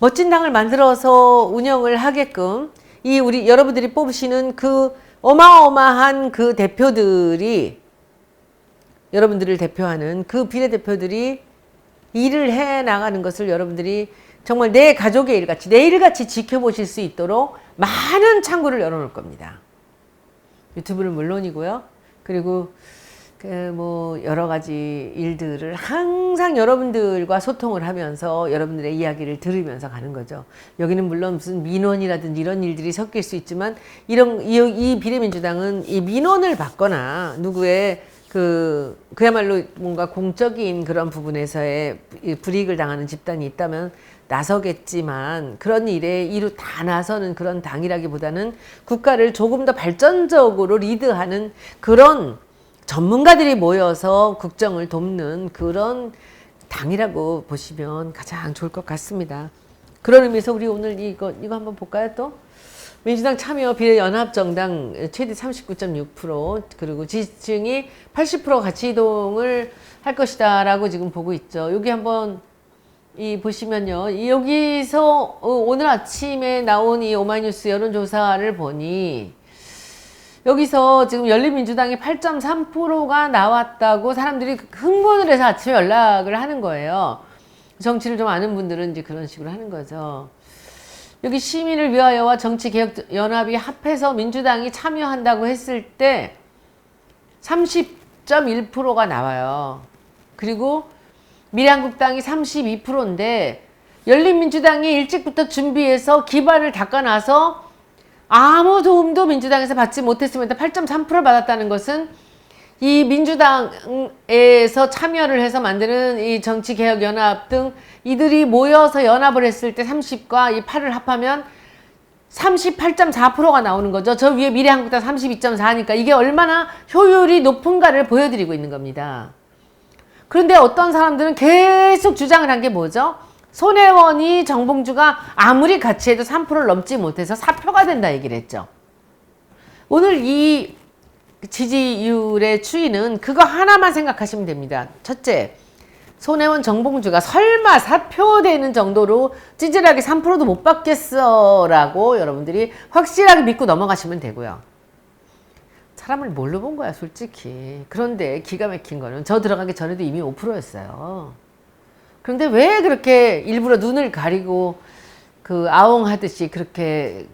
멋진 당을 만들어서 운영을 하게끔 이 우리 여러분들이 뽑으시는 그 어마어마한 그 대표들이, 여러분들을 대표하는 그 비례대표들이 일을 해 나가는 것을 여러분들이 정말 내 가족의 일같이, 내 일같이 지켜보실 수 있도록 많은 창구를 열어놓을 겁니다. 유튜브는 물론이고요. 그리고 뭐 여러 가지 일들을 항상 여러분들과 소통을 하면서 여러분들의 이야기를 들으면서 가는 거죠. 여기는 물론 무슨 민원이라든지 이런 일들이 섞일 수 있지만 이 비례민주당은 이 민원을 받거나 누구의 그야말로 뭔가 공적인 그런 부분에서의 불이익을 당하는 집단이 있다면 나서겠지만, 그런 일에 이루 다 나서는 그런 당이라기보다는 국가를 조금 더 발전적으로 리드하는 그런 전문가들이 모여서 국정을 돕는 그런 당이라고 보시면 가장 좋을 것 같습니다. 그런 의미에서 우리 오늘 이거 한번 볼까요? 또 민주당 참여 비례연합정당 최대 39.6%, 그리고 지지층이 80% 가치 이동을 할 것이다 라고 지금 보고 있죠. 여기 한번 보시면요, 여기서 오늘 아침에 나온 이 오마이뉴스 여론조사를 보니 여기서 지금 열린민주당이 8.3%가 나왔다고 사람들이 흥분을 해서 아침에 연락을 하는 거예요. 정치를 좀 아는 분들은 이제 그런 식으로 하는 거죠. 여기 시민을 위하여와 정치개혁연합이 합해서 민주당이 참여한다고 했을 때 30.1%가 나와요. 그리고 미래한국당이 32%인데 열린민주당이 일찍부터 준비해서 기반을 닦아놔서 아무 도움도 민주당에서 받지 못했으면서 8.3%를 받았다는 것은 이 민주당에서 참여를 해서 만드는 이 정치개혁연합 등 이들이 모여서 연합을 했을 때 30과 이 8을 합하면 38.4%가 나오는 거죠. 저 위에 미래한국당 32.4니까 이게 얼마나 효율이 높은가를 보여드리고 있는 겁니다. 그런데 어떤 사람들은 계속 주장을 한 게 뭐죠? 손혜원이 정봉주가 아무리 같이 해도 3%를 넘지 못해서 사표가 된다 얘기를 했죠. 오늘 이 지지율의 추이는 그거 하나만 생각하시면 됩니다. 첫째, 손혜원 정봉주가 설마 사표되는 정도로 찌질하게 3%도 못 받겠어 라고 여러분들이 확실하게 믿고 넘어가시면 되고요. 사람을 뭘로 본 거야 솔직히. 그런데 기가 막힌 거는 저 들어가기 전에도 이미 5%였어요. 그런데 왜 그렇게 일부러 눈을 가리고 아웅하듯이 그렇게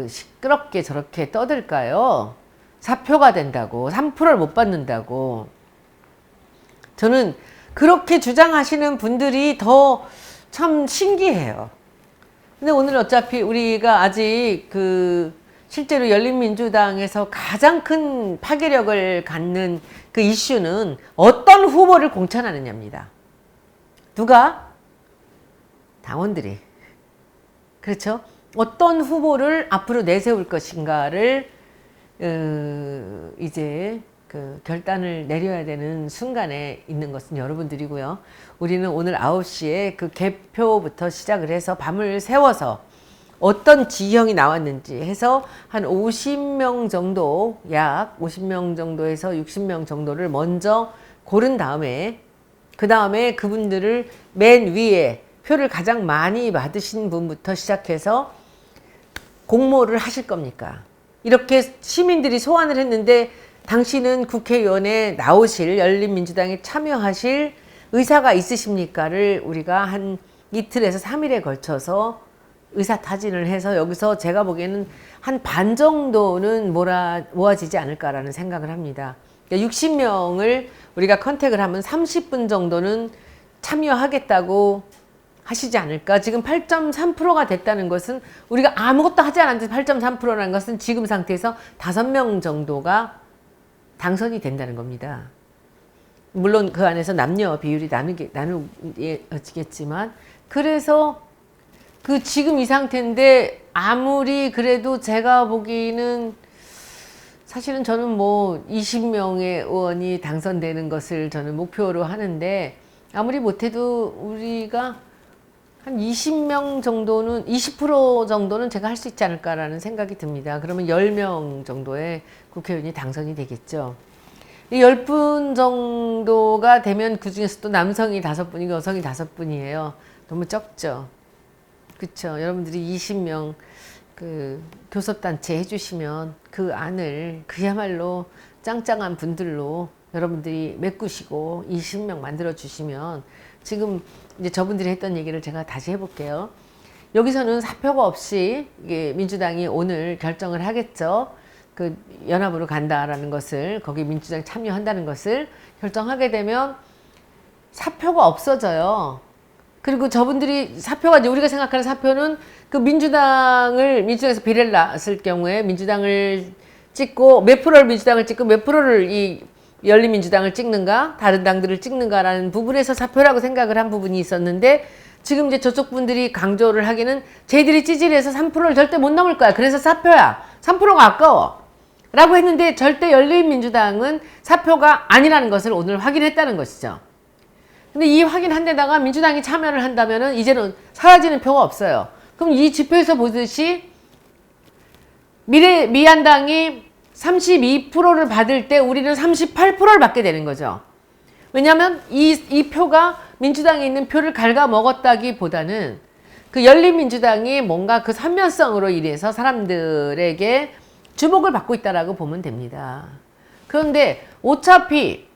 시끄럽게 저렇게 떠들까요? 사표가 된다고, 3%를 못 받는다고. 저는 그렇게 주장하시는 분들이 더 참 신기해요. 근데 오늘 어차피 우리가 아직 실제로 열린민주당에서 가장 큰 파괴력을 갖는 그 이슈는 어떤 후보를 공천하느냐입니다. 누가? 당원들이. 그렇죠? 어떤 후보를 앞으로 내세울 것인가를 이제 결단을 내려야 되는 순간에 있는 것은 여러분들이고요. 우리는 오늘 9시에 개표부터 시작을 해서 밤을 새워서 어떤 지형이 나왔는지 해서 한 50명 정도, 약 50명 정도에서 60명 정도를 먼저 고른 다음에 그 다음에 그분들을 맨 위에 표를 가장 많이 받으신 분부터 시작해서 공모를 하실 겁니까? 이렇게 시민들이 소환을 했는데 당신은 국회의원에 나오실, 열린민주당에 참여하실 의사가 있으십니까를 우리가 한 이틀에서 3일에 걸쳐서 의사타진을 해서 여기서 제가 보기에는 한 반 정도는 모아지지 않을까라는 생각을 합니다. 60명을 우리가 컨택을 하면 30분 정도는 참여하겠다고 하시지 않을까. 지금 8.3%가 됐다는 것은 우리가 아무것도 하지 않았는데 8.3%라는 것은 지금 상태에서 5명 정도가 당선이 된다는 겁니다. 물론 그 안에서 남녀 비율이 나누겠지만, 그래서 지금 이 상태인데 아무리 그래도 제가 보기에는 사실은 저는 뭐 20명의 의원이 당선되는 것을 저는 목표로 하는데, 아무리 못해도 우리가 한 20명 정도는, 20% 정도는 제가 할 수 있지 않을까라는 생각이 듭니다. 그러면 10명 정도의 국회의원이 당선이 되겠죠. 이 10분 정도가 되면 그 중에서 또 남성이 5분이고 여성이 5분이에요. 너무 적죠. 그쵸. 여러분들이 20명 그 교섭단체 해주시면 그 안을 그야말로 짱짱한 분들로 여러분들이 메꾸시고 20명 만들어 주시면, 지금 이제 저분들이 했던 얘기를 제가 다시 해볼게요. 여기서는 사표가 없이 이게 민주당이 오늘 결정을 하겠죠. 그 연합으로 간다라는 것을, 거기 민주당이 참여한다는 것을 결정하게 되면 사표가 없어져요. 그리고 저분들이 사표가, 이제 우리가 생각하는 사표는 그 민주당에서 비례를 났을 경우에 민주당을 찍고 몇 프로를 민주당을 찍고 몇 프로를 이 열린민주당을 찍는가, 다른 당들을 찍는가라는 부분에서 사표라고 생각을 한 부분이 있었는데, 지금 이제 저쪽 분들이 강조를 하기는 쟤들이 찌질해서 3%를 절대 못 넘을 거야. 그래서 사표야. 3%가 아까워. 라고 했는데 절대 열린민주당은 사표가 아니라는 것을 오늘 확인했다는 것이죠. 근데 이 확인한 데다가 민주당이 참여를 한다면은 이제는 사라지는 표가 없어요. 그럼 이 지표에서 보듯이 미한당이 32%를 받을 때 우리는 38%를 받게 되는 거죠. 왜냐하면 이 표가 민주당에 있는 표를 갉아먹었다기보다는 그 열린민주당이 뭔가 그 선면성으로 인해서 사람들에게 주목을 받고 있다라고 보면 됩니다. 그런데 어차피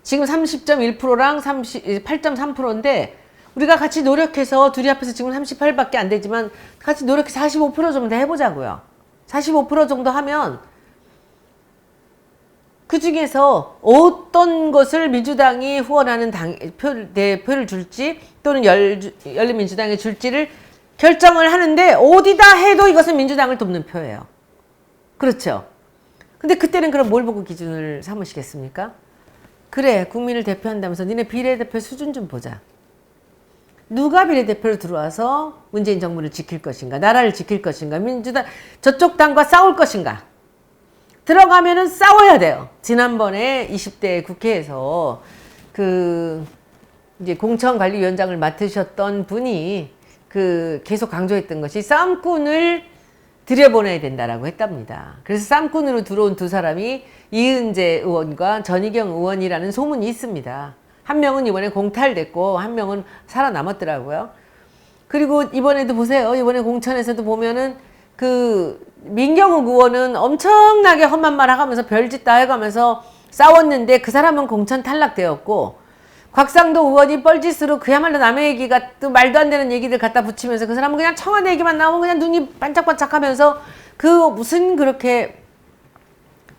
지금 30.1%랑 8.3%인데 우리가 같이 노력해서, 둘이 합해서 지금 38밖에 안 되지만 같이 노력해서 45% 정도 해보자고요. 45% 정도 하면 그 중에서 어떤 것을 민주당이 후원하는 대표를 줄지 또는 열린민주당에 줄지를 결정을 하는데, 어디다 해도 이것은 민주당을 돕는 표예요. 그렇죠? 근데 그때는 그럼 뭘 보고 기준을 삼으시겠습니까? 그래, 국민을 대표한다면서 니네 비례대표 수준 좀 보자. 누가 비례대표로 들어와서 문재인 정부를 지킬 것인가, 나라를 지킬 것인가, 민주당 저쪽 당과 싸울 것인가. 들어가면은 싸워야 돼요. 지난번에 20대 국회에서 그 이제 공천관리위원장을 맡으셨던 분이 그 계속 강조했던 것이 싸움꾼을 들여보내야 된다라고 했답니다. 그래서 쌈꾼으로 들어온 두 사람이 이은재 의원과 전희경 의원이라는 소문이 있습니다. 한 명은 이번에 공탈됐고 한 명은 살아남았더라고요. 그리고 이번에도 보세요. 이번에 공천에서도 보면은 그 민경욱 의원은 엄청나게 험한 말 하면서 별짓 다 해가면서 싸웠는데 그 사람은 공천 탈락되었고, 곽상도 의원이 뻘짓으로 그야말로 남의 얘기가 또 말도 안 되는 얘기들 갖다 붙이면서 그 사람은 그냥 청와대 얘기만 나오면 그냥 눈이 반짝반짝 하면서 그 무슨 그렇게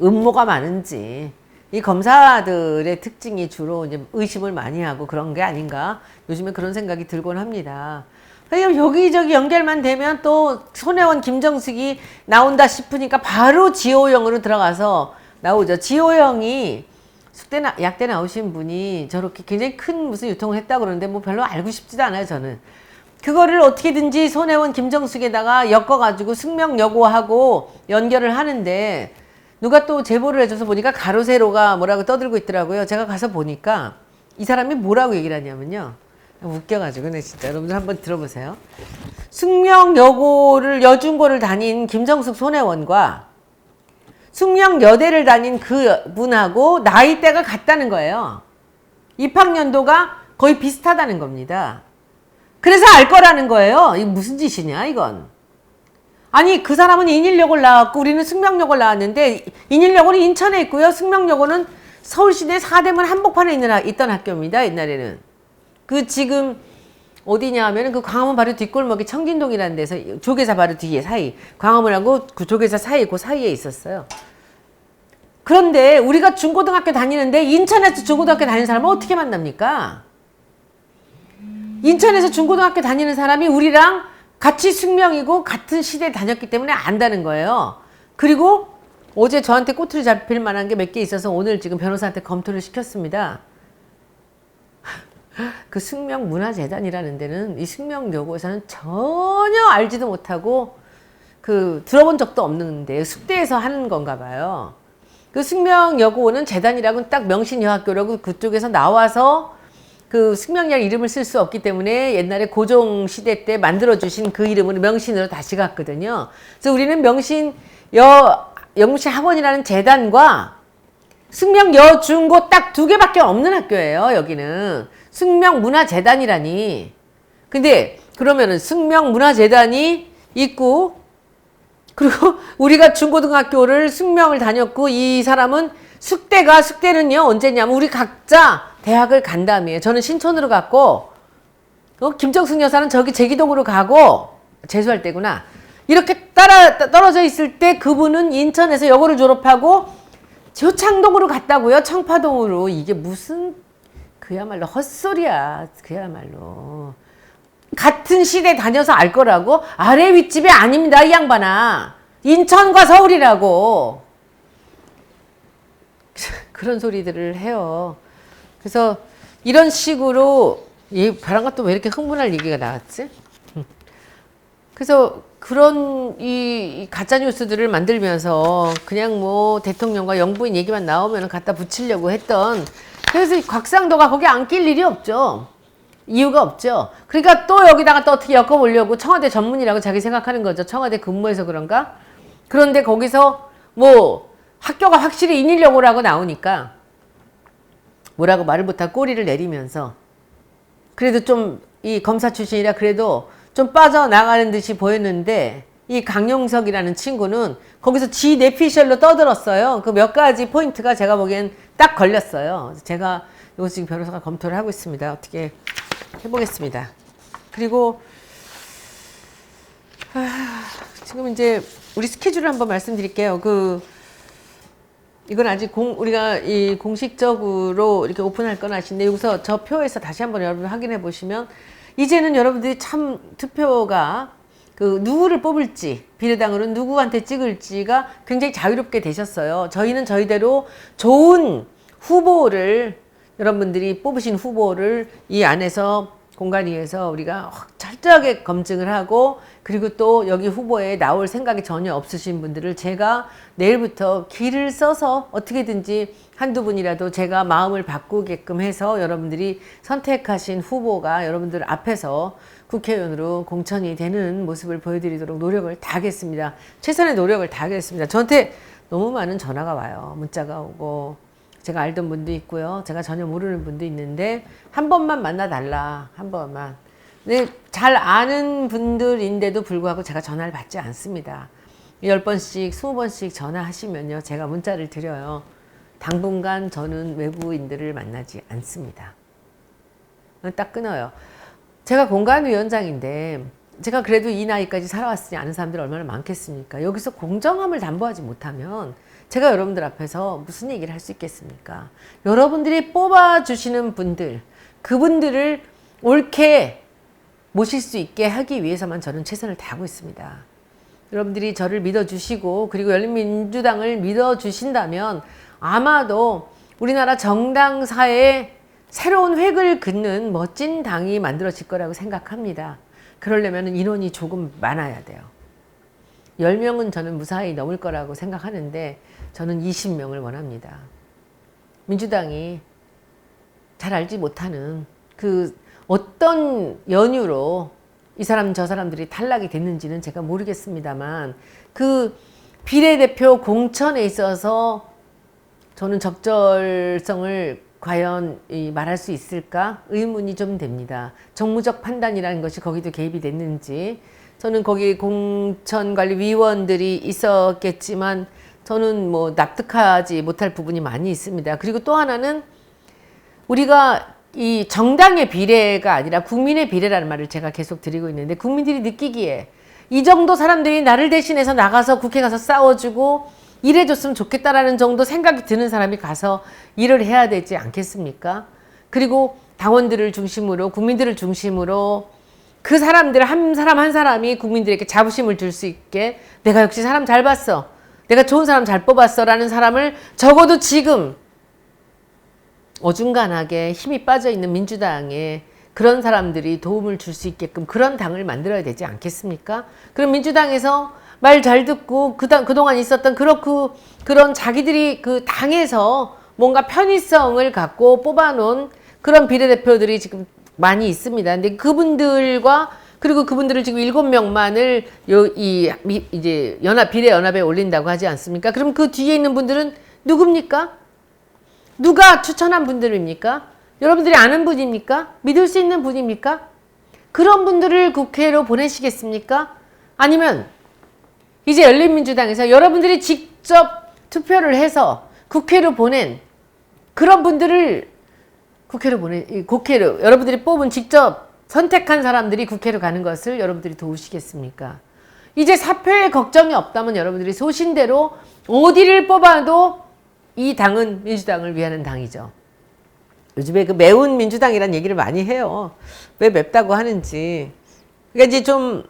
음모가 많은지, 이 검사들의 특징이 주로 이제 의심을 많이 하고 그런 게 아닌가, 요즘에 그런 생각이 들곤 합니다. 여기저기 연결만 되면 또 손혜원, 김정숙이 나온다 싶으니까 바로 지호영으로 들어가서 나오죠. 지호영이 약대 나오신 분이 저렇게 굉장히 큰 무슨 유통을 했다고 그러는데 뭐 별로 알고 싶지도 않아요, 저는. 그거를 어떻게든지 손혜원, 김정숙에다가 엮어가지고 승명여고하고 연결을 하는데, 누가 또 제보를 해줘서 보니까 가로세로가 뭐라고 떠들고 있더라고요. 제가 가서 보니까 이 사람이 뭐라고 얘기를 하냐면요. 웃겨가지고, 네, 진짜. 여러분들 한번 들어보세요. 승명여고를, 여중고를 다닌 김정숙, 손혜원과 숙명여대를 다닌 그 분하고 나이대가 같다는 거예요. 입학연도가 거의 비슷하다는 겁니다. 그래서 알 거라는 거예요. 이게 무슨 짓이냐, 이건. 아니, 그 사람은 인일여고를 나왔고 우리는 숙명여고를 나왔는데, 인일여고는 인천에 있고요. 숙명여고는 서울시내 사대문 한복판에 있던 학교입니다, 옛날에는. 그 지금 어디냐 하면은 그 광화문 바로 뒷골목이 청진동이라는 데서 조계사 바로 뒤에 사이, 광화문하고 그 조계사 사이, 그 사이에 있었어요. 그런데 우리가 중고등학교 다니는데 인천에서 중고등학교 다니는 사람은 어떻게 만납니까? 인천에서 중고등학교 다니는 사람이 우리랑 같이 숙명이고 같은 시대에 다녔기 때문에 안다는 거예요. 그리고 어제 저한테 꼬투리 잡힐 만한 게 몇 개 있어서 오늘 지금 변호사한테 검토를 시켰습니다. 그 숙명문화재단이라는 데는 이 숙명여고에서는 전혀 알지도 못하고 그 들어본 적도 없는데 숙대에서 하는 건가 봐요. 그 숙명여고는 재단이라고 딱 명신여학교라고 그쪽에서 나와서 그 숙명여학 이름을 쓸 수 없기 때문에 옛날에 고종 시대 때 만들어주신 그 이름으로 명신으로 다시 갔거든요. 그래서 우리는 영신학원이라는 재단과 숙명여중고 딱 두 개밖에 없는 학교예요, 여기는. 숙명문화재단이라니. 근데 그러면은 승명문화재단이 있고, 그리고 우리가 중고등학교를 승명을 다녔고, 이 사람은 숙대는요 언제냐면 우리 각자 대학을 간 다음이에요. 저는 신촌으로 갔고, 김정숙 여사는 저기 제기동으로 가고, 재수할 때구나. 이렇게 떨어져 있을 때 그분은 인천에서 여고를 졸업하고 효창동으로 갔다고요. 청파동으로. 이게 무슨 그야말로 헛소리야. 그야말로. 같은 시대 다녀서 알 거라고? 아래 윗집이 아닙니다, 이 양반아. 인천과 서울이라고. 그런 소리들을 해요. 그래서 이런 식으로, 이 바람과 또 왜 이렇게 흥분할 얘기가 나왔지? 그래서 그런 이 가짜 뉴스들을 만들면서 그냥 뭐 대통령과 영부인 얘기만 나오면 갖다 붙이려고 했던, 그래서 곽상도가 거기 안 낄 일이 없죠. 이유가 없죠. 그러니까 또 여기다가 또 어떻게 엮어보려고 청와대 전문이라고 자기 생각하는 거죠. 청와대 근무해서 그런가? 그런데 거기서 뭐 학교가 확실히 인일여고라고 나오니까 뭐라고 말을 못하고 꼬리를 내리면서, 그래도 좀 이 검사 출신이라 그래도 좀 빠져나가는 듯이 보였는데, 이 강용석이라는 친구는 거기서 지 내피셜로 떠들었어요. 그 몇 가지 포인트가 제가 보기엔 딱 걸렸어요. 제가 이거 지금 변호사가 검토를 하고 있습니다. 어떻게 해보겠습니다. 그리고 지금 이제 우리 스케줄을 한번 말씀드릴게요. 이건 아직 우리가 이 공식적으로 이렇게 오픈할 건 아신데, 여기서 저 표에서 다시 한번 여러분 확인해 보시면, 이제는 여러분들이 참 투표가 누구를 뽑을지, 비례당으로는 누구한테 찍을지가 굉장히 자유롭게 되셨어요. 저희는 저희대로 좋은 후보를, 여러분들이 뽑으신 후보를 이 안에서 공간위에서 우리가 철저하게 검증을 하고, 그리고 또 여기 후보에 나올 생각이 전혀 없으신 분들을 제가 내일부터 길을 써서 어떻게든지 한두 분이라도 제가 마음을 바꾸게끔 해서 여러분들이 선택하신 후보가 여러분들 앞에서 국회의원으로 공천이 되는 모습을 보여드리도록 노력을 다하겠습니다. 최선의 노력을 다하겠습니다. 저한테 너무 많은 전화가 와요. 문자가 오고, 제가 알던 분도 있고요. 제가 전혀 모르는 분도 있는데, 한 번만 만나달라. 한 번만. 네, 잘 아는 분들인데도 불구하고 제가 전화를 받지 않습니다. 10번씩, 20번씩 전화하시면요, 제가 문자를 드려요. 당분간 저는 외부인들을 만나지 않습니다. 딱 끊어요. 제가 공간위원장인데, 제가 그래도 이 나이까지 살아왔으니 아는 사람들이 얼마나 많겠습니까? 여기서 공정함을 담보하지 못하면 제가 여러분들 앞에서 무슨 얘기를 할 수 있겠습니까? 여러분들이 뽑아주시는 분들, 그분들을 옳게 모실 수 있게 하기 위해서만 저는 최선을 다하고 있습니다. 여러분들이 저를 믿어주시고, 그리고 열린민주당을 믿어주신다면 아마도 우리나라 정당사에 새로운 획을 긋는 멋진 당이 만들어질 거라고 생각합니다. 그러려면 인원이 조금 많아야 돼요. 10명은 저는 무사히 넘을 거라고 생각하는데, 저는 20명을 원합니다. 민주당이 잘 알지 못하는 어떤 연유로 이 사람 저 사람들이 탈락이 됐는지는 제가 모르겠습니다만, 비례대표 공천에 있어서 저는 적절성을 과연 말할 수 있을까 의문이 좀 됩니다. 정무적 판단이라는 것이 거기도 개입이 됐는지, 저는 거기 공천관리위원들이 있었겠지만 저는 뭐 납득하지 못할 부분이 많이 있습니다. 그리고 또 하나는 우리가 이 정당의 비례가 아니라 국민의 비례라는 말을 제가 계속 드리고 있는데, 국민들이 느끼기에 이 정도 사람들이 나를 대신해서 나가서 국회 가서 싸워주고 일해줬으면 좋겠다라는 정도 생각이 드는 사람이 가서 일을 해야 되지 않겠습니까? 그리고 당원들을 중심으로, 국민들을 중심으로 그 사람들 한 사람 한 사람이 국민들에게 자부심을 줄 수 있게, 내가 역시 사람 잘 봤어, 내가 좋은 사람 잘 뽑았어 라는 사람을 적어도 지금 어중간하게 힘이 빠져있는 민주당에 그런 사람들이 도움을 줄 수 있게끔 그런 당을 만들어야 되지 않겠습니까? 그럼 민주당에서 말 잘 듣고 그동안 있었던 그런 자기들이 그 당에서 뭔가 편의성을 갖고 뽑아놓은 그런 비례대표들이 지금 많이 있습니다. 근데 그분들과, 그리고 그분들을 지금 7명만을 이제 비례연합에 올린다고 하지 않습니까? 그럼 그 뒤에 있는 분들은 누굽니까? 누가 추천한 분들입니까? 여러분들이 아는 분입니까? 믿을 수 있는 분입니까? 그런 분들을 국회로 보내시겠습니까? 아니면 이제 열린민주당에서 여러분들이 직접 투표를 해서 국회로 보낸 그런 분들을 국회로 여러분들이 뽑은 직접 선택한 사람들이 국회로 가는 것을 여러분들이 도우시겠습니까? 이제 사표에 걱정이 없다면 여러분들이 소신대로 어디를 뽑아도 이 당은 민주당을 위하는 당이죠. 요즘에 그 매운 민주당이란 얘기를 많이 해요. 왜 맵다고 하는지. 그러니까 이제 좀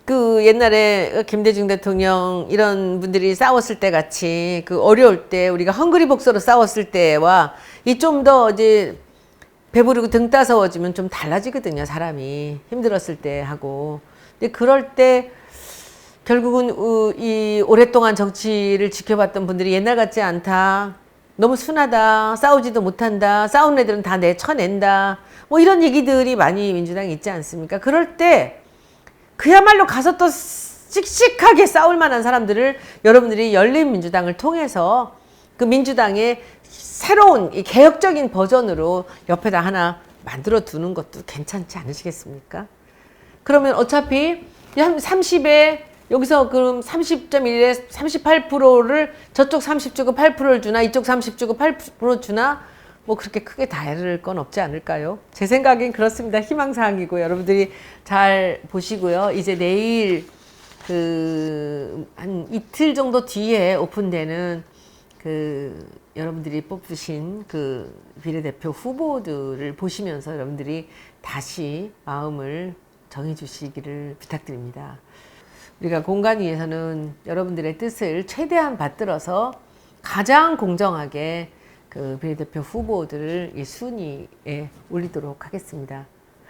그 옛날에 김대중 대통령 이런 분들이 싸웠을 때 같이 그 어려울 때 우리가 헝그리 복서로 싸웠을 때와 이 좀 더 이제 배부르고 등 따서워지면 좀 달라지거든요. 사람이 힘들었을 때 하고. 근데 그럴 때 결국은 이 오랫동안 정치를 지켜봤던 분들이 옛날 같지 않다. 너무 순하다. 싸우지도 못한다. 싸운 애들은 다 쳐낸다. 뭐 이런 얘기들이 많이 민주당에 있지 않습니까? 그럴 때 그야말로 가서 또 씩씩하게 싸울 만한 사람들을 여러분들이 열린민주당을 통해서 그 민주당의 새로운 이 개혁적인 버전으로 옆에다 하나 만들어 두는 것도 괜찮지 않으시겠습니까? 그러면 어차피 30에 여기서 그럼 30.1에 38%를 저쪽 30 주고 8%를 주나 이쪽 30 주고 8% 주나 뭐 그렇게 크게 다를 건 없지 않을까요? 제 생각엔 그렇습니다. 희망사항이고 여러분들이 잘 보시고요. 이제 내일 한 이틀 정도 뒤에 오픈되는 여러분들이 뽑으신 비례대표 후보들을 보시면서 여러분들이 다시 마음을 정해 주시기를 부탁드립니다. 우리가 공간위에서는 여러분들의 뜻을 최대한 받들어서 가장 공정하게 비례대표 후보들을 이 순위에 올리도록 하겠습니다.